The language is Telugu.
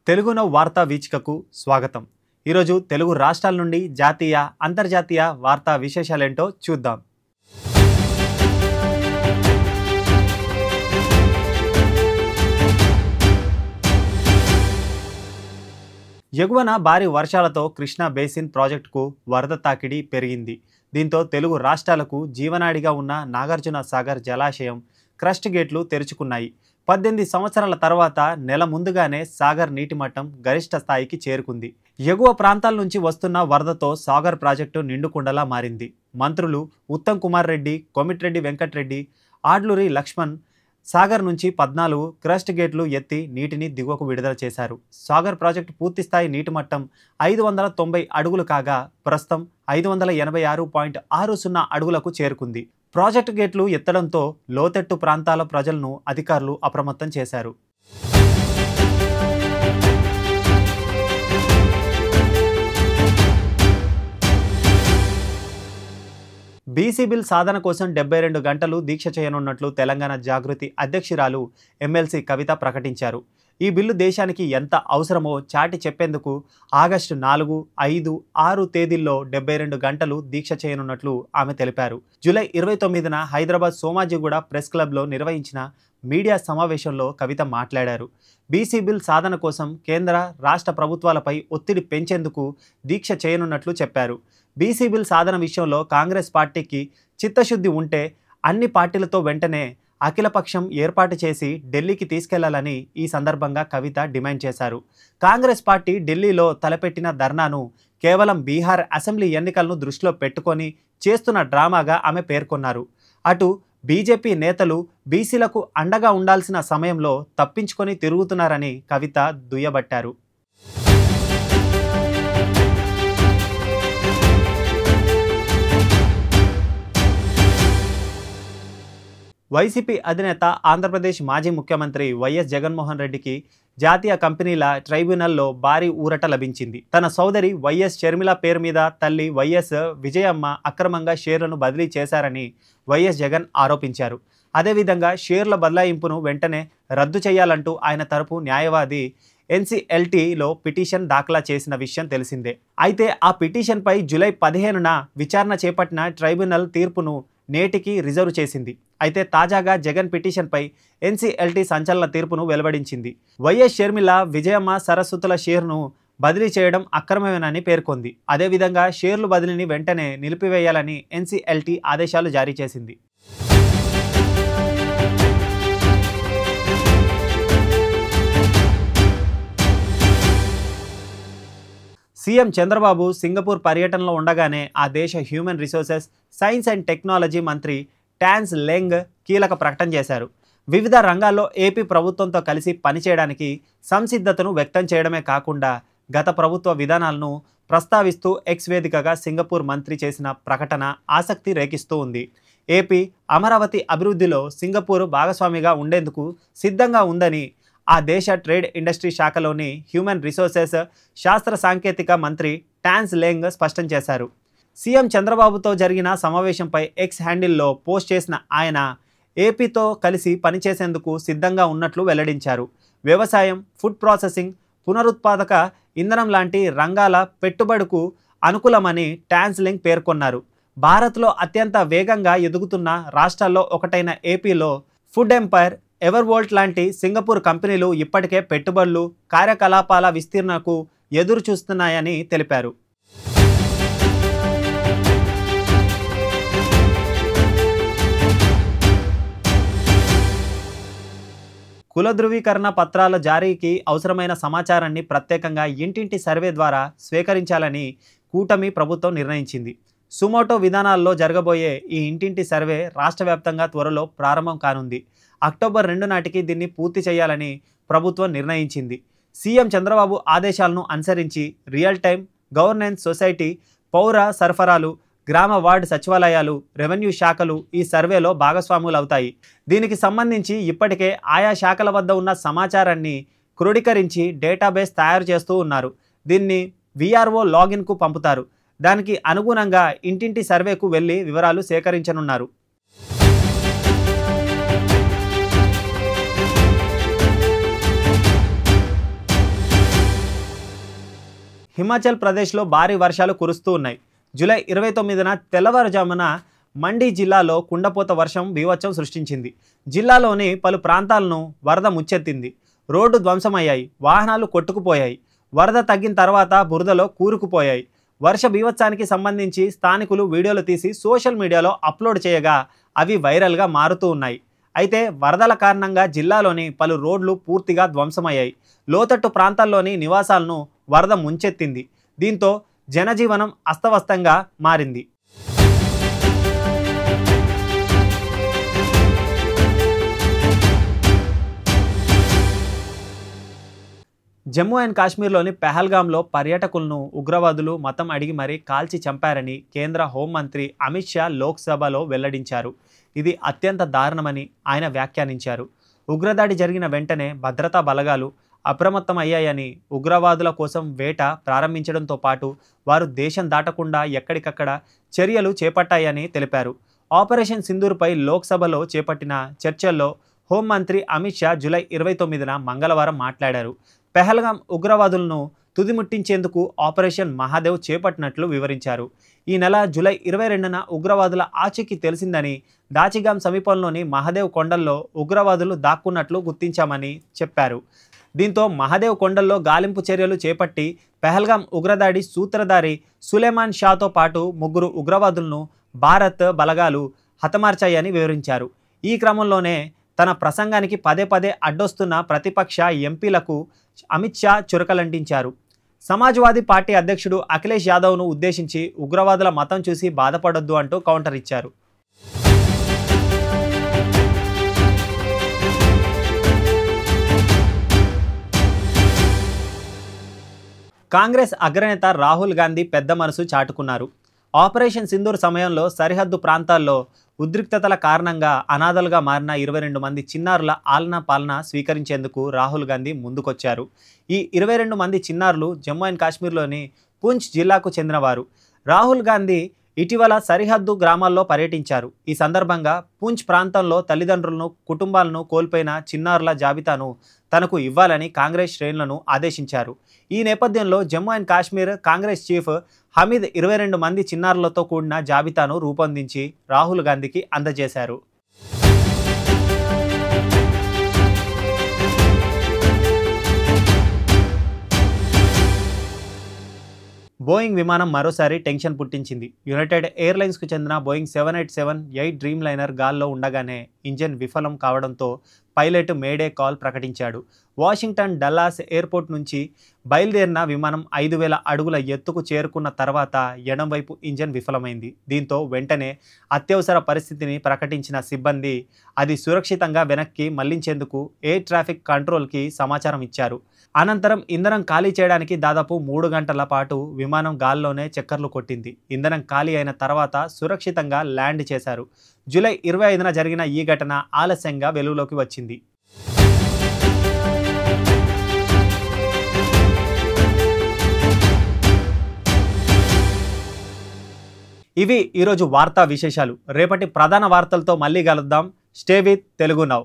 తెలుగున వార్తా వీచికకు స్వాగతం. ఈరోజు తెలుగు రాష్ట్రాల నుండి జాతీయ అంతర్జాతీయ వార్తా విశేషాలేంటో చూద్దాం. ఎగువన భారీ వర్షాలతో కృష్ణా బేసిన్ ప్రాజెక్టుకు వరద తాకిడి పెరిగింది. దీంతో తెలుగు రాష్ట్రాలకు జీవనాడిగా ఉన్న నాగార్జున సాగర్ జలాశయం క్రస్ట్ గేట్లు తెరుచుకున్నాయి. 18 సంవత్సరాల తర్వాత నెల ముందుగానే సాగర్ నీటి మట్టం గరిష్ట స్థాయికి చేరుకుంది. ఎగువ ప్రాంతాల నుంచి వస్తున్న వరదతో సాగర్ ప్రాజెక్టు నిండుకుండలా మారింది. మంత్రులు ఉత్తమ్ కుమార్ రెడ్డి, కోమిటిరెడ్డి వెంకటరెడ్డి, ఆడ్లూరి లక్ష్మణ్ సాగర్ నుంచి 14 క్రస్ట్ గేట్లు ఎత్తి నీటిని దిగువకు విడుదల చేశారు. సాగర్ ప్రాజెక్టు పూర్తిస్థాయి నీటి మట్టం 590 అడుగులు కాగా ప్రస్తుతం 586.60 అడుగులకు చేరుకుంది. ప్రాజెక్టు గేట్లు ఎత్తడంతో లోతట్టు ప్రాంతాల ప్రజలను అధికారులు అప్రమత్తం చేశారు. బీసీ బిల్ సాధన కోసం 72 గంటలు దీక్ష చేయనున్నట్లు తెలంగాణ జాగృతి అధ్యక్షురాలు ఎమ్మెల్సీ కవిత ప్రకటించారు. ఈ బిల్లు దేశానికి ఎంత అవసరమో చాటి చెప్పేందుకు ఆగస్టు 4, 5, 6 తేదీల్లో 72 గంటలు దీక్ష చేయనున్నట్లు ఆమె తెలిపారు. జూలై 29న హైదరాబాద్ సోమాజిగూడ ప్రెస్ క్లబ్లో నిర్వహించిన మీడియా సమావేశంలో కవిత మాట్లాడారు. బీసీ బిల్ సాధన కోసం కేంద్ర రాష్ట్ర ప్రభుత్వాలపై ఒత్తిడి పెంచేందుకు దీక్ష చేయనున్నట్లు చెప్పారు. బీసీ బిల్ సాధన విషయంలో కాంగ్రెస్ పార్టీకి చిత్తశుద్ధి ఉంటే అన్ని పార్టీలతో వెంటనే అఖిలపక్షం ఏర్పాటు చేసి ఢిల్లీకి తీసుకెళ్లాలని ఈ సందర్భంగా కవిత డిమాండ్ చేశారు. కాంగ్రెస్ పార్టీ ఢిల్లీలో తలపెట్టిన ధర్నాను కేవలం బీహార్ అసెంబ్లీ ఎన్నికలను దృష్టిలో పెట్టుకొని చేస్తున్న డ్రామాగా ఆమె పేర్కొన్నారు. అటు బీజేపీ నేతలు బీసీలకు అండగా ఉండాల్సిన సమయంలో తప్పించుకొని తిరుగుతున్నారని కవిత దుయ్యబట్టారు. వైసీపీ అధినేత ఆంధ్రప్రదేశ్ మాజీ ముఖ్యమంత్రి వైఎస్ జగన్మోహన్ రెడ్డికి జాతీయ కంపెనీల ట్రైబ్యునల్లో భారీ ఊరట లభించింది. తన సోదరి వైఎస్ షర్మిల పేరు మీద తల్లి వైఎస్ విజయమ్మ అక్రమంగా షేర్లను బదిలీ చేశారని వైఎస్ జగన్ ఆరోపించారు. అదేవిధంగా షేర్ల బదలాయింపును వెంటనే రద్దు చేయాలంటూ ఆయన తరపు న్యాయవాది NCLTలో పిటిషన్ దాఖలా చేసిన విషయం తెలిసిందే. అయితే ఆ పిటిషన్పై జూలై 15న విచారణ చేపట్టిన ట్రైబ్యునల్ తీర్పును నేటికి రిజర్వ్ చేసింది. అయితే తాజాగా జగన్ పిటిషన్పై NCLT సంచలన తీర్పును వెలువడించింది. వైఎస్ షర్మిల విజయమ్మ సరస్వతుల షేర్ను బదిలీ చేయడం అక్రమమేనని పేర్కొంది. అదేవిధంగా షేర్లు బదిలీని వెంటనే నిలిపివేయాలని NCLT ఆదేశాలు జారీ చేసింది. సీఎం చంద్రబాబు సింగపూర్ పర్యటనలో ఉండగానే ఆ దేశ human resources, science and technology మంత్రి టాన్స్ లెంగ్ కీలక ప్రకటన చేశారు. వివిధ రంగాల్లో ఏపీ ప్రభుత్వంతో కలిసి పనిచేయడానికి సంసిద్ధతను వ్యక్తం చేయడమే కాకుండా గత ప్రభుత్వ విధానాలను ప్రస్తావిస్తూ ఎక్స్ వేదికగా సింగపూర్ మంత్రి చేసిన ప్రకటన ఆసక్తి రేకిస్తూ ఉంది. ఏపీ అమరావతి అభివృద్ధిలో సింగపూర్ భాగస్వామిగా ఉండేందుకు సిద్ధంగా ఉందని ఆ దేశ ట్రేడ్ ఇండస్ట్రీ శాఖలోని హ్యూమన్ రిసోర్సెస్, శాస్త్ర సాంకేతిక మంత్రి టాన్స్ లెంగ్ స్పష్టం చేశారు. సీఎం చంద్రబాబుతో జరిగిన సమావేశంపై ఎక్స్ హ్యాండిల్లో పోస్ట్ చేసిన ఆయన ఏపీతో కలిసి పనిచేసేందుకు సిద్ధంగా ఉన్నట్లు వెల్లడించారు. వ్యవసాయం, ఫుడ్ ప్రాసెసింగ్, పునరుత్పాదక ఇంధనం లాంటి రంగాల పెట్టుబడులకు అనుకూలమని టాన్స్ లెంగ్ పేర్కొన్నారు. భారత్లో అత్యంత వేగంగా ఎదుగుతున్న రాష్ట్రాల్లో ఒకటైన ఏపీలో ఫుడ్ ఎంపైర్, ఎవర్వోల్ట్ లాంటి సింగపూర్ కంపెనీలు ఇప్పటికే పెట్టుబడులు, కార్యకలాపాల విస్తీర్ణకు ఎదురు చూస్తున్నాయని తెలిపారు. కుల ధృవీకరణ పత్రాల జారీకి అవసరమైన సమాచారాన్ని ప్రత్యేకంగా ఇంటింటి సర్వే ద్వారా స్వీకరించాలని కూటమి ప్రభుత్వం నిర్ణయించింది. సుమోటో విధానాల్లో జరగబోయే ఈ ఇంటింటి సర్వే రాష్ట్ర వ్యాప్తంగా త్వరలో ప్రారంభం కానుంది. అక్టోబర్ 2 నాటికి దీన్ని పూర్తి చేయాలని ప్రభుత్వం నిర్ణయించింది. సీఎం చంద్రబాబు ఆదేశాలను అనుసరించి రియల్ టైం గవర్నెన్స్ సొసైటీ, పౌర సరఫరాలు, గ్రామ వార్డు సచివాలయాలు, రెవెన్యూ శాఖలు ఈ సర్వేలో భాగస్వాములవుతాయి. దీనికి సంబంధించి ఇప్పటికే ఆయా శాఖల వద్ద ఉన్న సమాచారాన్ని క్రోడీకరించి డేటాబేస్ తయారు చేస్తూ ఉన్నారు. దీన్ని VRO లాగిన్కు పంపుతారు. దానికి అనుగుణంగా ఇంటింటి సర్వేకు వెళ్లి వివరాలు సేకరించనున్నారు. హిమాచల్ ప్రదేశ్లో భారీ వర్షాలు కురుస్తూ ఉన్నాయి. జూలై 29న తెల్లవారుజామున మండి జిల్లాలో కుండపోత వర్షం బీభత్సం సృష్టించింది. జిల్లాలోని పలు ప్రాంతాలను వరద ముచ్చెత్తింది. రోడ్డు ధ్వంసమయ్యాయి, వాహనాలు కొట్టుకుపోయాయి. వరద తగ్గిన తర్వాత బురదలో కూరుకుపోయాయి. వర్ష బీభత్సానికి సంబంధించి స్థానికులు వీడియోలు తీసి సోషల్ మీడియాలో అప్లోడ్ చేయగా అవి వైరల్గా మారుతూ ఉన్నాయి. అయితే వరదల కారణంగా జిల్లాలోని పలు రోడ్లు పూర్తిగా ధ్వంసమయ్యాయి. లోతట్టు ప్రాంతాల్లోని నివాసాలను వరద ముంచెత్తింది. దీంతో జనజీవనం అస్తవ్యస్తంగా మారింది. జమ్మూ అండ్ కాశ్మీర్లోని పెహల్గాంలో పర్యాటకులను ఉగ్రవాదులు మతం అడిగి మరీ కాల్చి చంపారని కేంద్ర హోంమంత్రి అమిత్ షా లోక్సభలో వెల్లడించారు. ఇది అత్యంత దారుణమని ఆయన వ్యాఖ్యానించారు. ఉగ్రదాడి జరిగిన వెంటనే భద్రతా బలగాలు అప్రమత్తమయ్యాయని, ఉగ్రవాదుల కోసం వేట ప్రారంభించడంతో పాటు వారు దేశం దాటకుండా ఎక్కడికక్కడ చర్యలు చేపట్టాయని తెలిపారు. ఆపరేషన్ సింధూర్పై లోక్సభలో చేపట్టిన చర్చల్లో హోంమంత్రి అమిత్ షా జూలై 29న మంగళవారం మాట్లాడారు. పెహల్గాం ఉగ్రవాదులను తుదిముట్టించేందుకు ఆపరేషన్ మహాదేవ్ చేపట్టినట్లు వివరించారు. ఈ నెల జూలై 22న ఉగ్రవాదుల ఆచూకీ తెలిసిందని, దాచిగాం సమీపంలోని మహాదేవ్ కొండల్లో ఉగ్రవాదులు దాక్కున్నట్లు గుర్తించామని చెప్పారు. దీంతో మహాదేవ్ కొండల్లో గాలింపు చర్యలు చేపట్టి పెహల్గాం ఉగ్రదాడి సూత్రధారి సులేమాన్ షాతో పాటు 3 ఉగ్రవాదులను భారత్ బలగాలు హతమార్చాయని వివరించారు. ఈ క్రమంలోనే తన ప్రసంగానికి పదే పదే అడ్డొస్తున్న ప్రతిపక్ష ఎంపీలకు అమిత్ షా చురకలంటించారు. సమాజ్వాదీ పార్టీ అధ్యక్షుడు అఖిలేష్ యాదవ్ను ఉద్దేశించి ఉగ్రవాదుల మతం చూసి బాధపడొద్దు అంటూ కౌంటర్ ఇచ్చారు. కాంగ్రెస్ అగ్రనేత రాహుల్ గాంధీ పెద్ద మనసు చాటుకున్నారు. ఆపరేషన్ సింధూర్ సమయంలో సరిహద్దు ప్రాంతాల్లో ఉద్రిక్తతల కారణంగా అనాథలుగా మారిన 22 మంది చిన్నారుల ఆలనా పాలన స్వీకరించేందుకు రాహుల్ గాంధీ ముందుకొచ్చారు. ఈ 22 మంది చిన్నారులు జమ్మూ అండ్ కాశ్మీర్లోని పూంచ్ జిల్లాకు చెందినవారు. రాహుల్ గాంధీ ఇటీవల సరిహద్దు గ్రామాల్లో పర్యటించారు. ఈ సందర్భంగా పూంచ్ ప్రాంతంలో తల్లిదండ్రులను, కుటుంబాలను కోల్పోయిన చిన్నారుల జాబితాను తనకు ఇవ్వాలని కాంగ్రెస్ శ్రేణులను ఆదేశించారు. ఈ నేపథ్యంలో జమ్మూ అండ్ కాశ్మీర్ కాంగ్రెస్ చీఫ్ హమీద్ 22 మంది చిన్నారులతో కూడిన జాబితాను రూపొందించి రాహుల్ గాంధీకి అందజేశారు. బోయింగ్ విమానం మరోసారి టెన్షన్ పుట్టించింది. యునైటెడ్ ఎయిర్లైన్స్కు చెందిన బోయింగ్ 787-8 డ్రీమ్ లైనర్ గాల్లో ఉండగానే ఇంజిన్ విఫలం కావడంతో పైలట్ మేడే కాల్ ప్రకటించాడు. వాషింగ్టన్ డల్లాస్ ఎయిర్పోర్ట్ నుంచి బయలుదేరిన విమానం 5000 అడుగుల ఎత్తుకు చేరుకున్న తర్వాత ఎడంవైపు ఇంజిన్ విఫలమైంది. దీంతో వెంటనే అత్యవసర పరిస్థితిని ప్రకటించిన సిబ్బంది అది సురక్షితంగా వెనక్కి మళ్లించేందుకు ఎయిర్ ట్రాఫిక్ కంట్రోల్కి సమాచారం ఇచ్చారు. అనంతరం ఇంధనం ఖాళీ చేయడానికి దాదాపు 3 గంటల పాటు విమానం గాల్లోనే చక్కర్లు కొట్టింది. ఇంధనం ఖాళీ అయిన తర్వాత సురక్షితంగా ల్యాండ్ చేశారు. జూలై 25న జరిగిన ఈ ఘటన ఆలస్యంగా వెలుగులోకి వచ్చింది. ఇవి ఈరోజు వార్తా విశేషాలు. రేపటి ప్రధాన వార్తలతో మళ్ళీ కలుద్దాం. Stay with Telugu now.